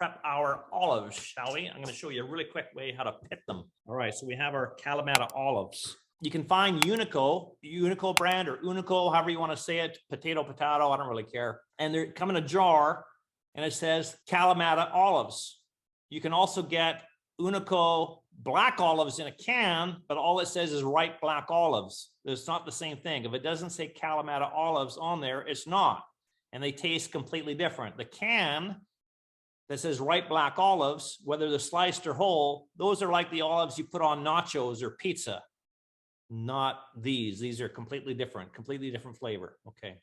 prep our olives, shall we? I'm going to show you a really quick way how to pit them. All right, so we have our Kalamata olives. You can find Unico brand or Unico, however you want to say it, potato, I don't really care. And they come in a jar and it says Kalamata olives. You can also get Unico black olives in a can, but all it says is ripe black olives. It's not the same thing. If it doesn't say Kalamata olives on there, it's not. And they taste completely different. The can that says ripe black olives, whether they're sliced or whole, those are like the olives you put on nachos or pizza. Not these. These are completely different flavor. Okay.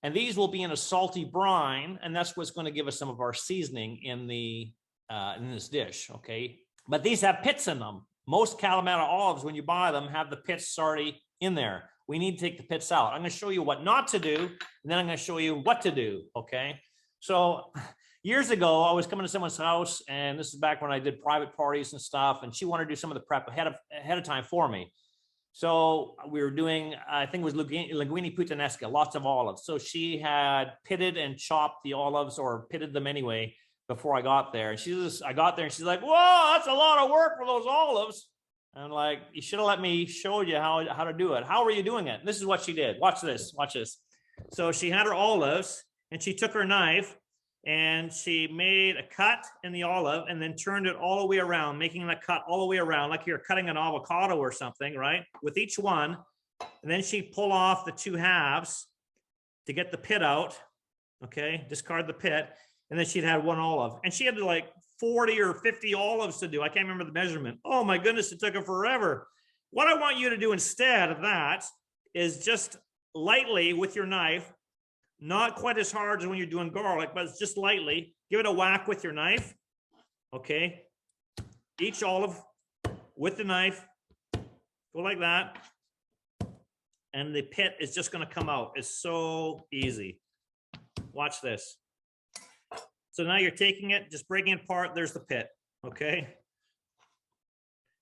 And these will be in a salty brine, and that's what's going to give us some of our seasoning in this dish. Okay. But these have pits in them. Most Kalamata olives, when you buy them, have the pits already in there. We need to take the pits out. I'm going to show you what not to do, and then I'm going to show you what to do. Okay. So years ago, I was coming to someone's house, and this is back when I did private parties and stuff, and she wanted to do some of the prep ahead of time for me. So we were doing, I think it was linguine puttanesca, lots of olives. So she had pitted and chopped the olives, or pitted them anyway, before I got there. And I got there and she's like, whoa, that's a lot of work for those olives. And I'm like, you should have let me show you how to do it. How are you doing it? And this is what she did. Watch this. So she had her olives and she took her knife and she made a cut in the olive and then turned it all the way around, making the cut all the way around, like you're cutting an avocado or something, right? With each one. And then she pulled off the two halves to get the pit out. Okay, discard the pit. And then she'd had one olive. And she had like 40 or 50 olives to do. I can't remember the measurement. Oh my goodness, it took her forever. What I want you to do instead of that is just lightly with your knife, not quite as hard as when you're doing garlic, but it's just lightly, give it a whack with your knife. Okay. Each olive with the knife, go like that. And the pit is just going to come out. It's so easy. Watch this. So now you're taking it, just breaking it apart. There's the pit. Okay.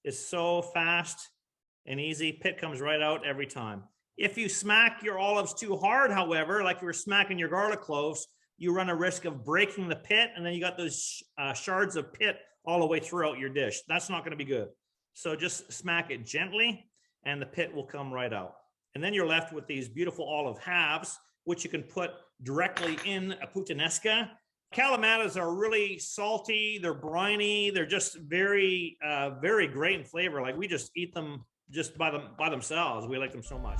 It's so fast and easy. Pit comes right out every time. If you smack your olives too hard, however, like you were smacking your garlic cloves, you run a risk of breaking the pit, and then you got those shards of pit all the way throughout your dish. That's not going to be good. So just smack it gently, and the pit will come right out. And then you're left with these beautiful olive halves, which you can put directly in a puttanesca. Kalamatas are really salty. They're briny. They're just very, very great in flavor. Like we just eat them just by themselves. We like them so much.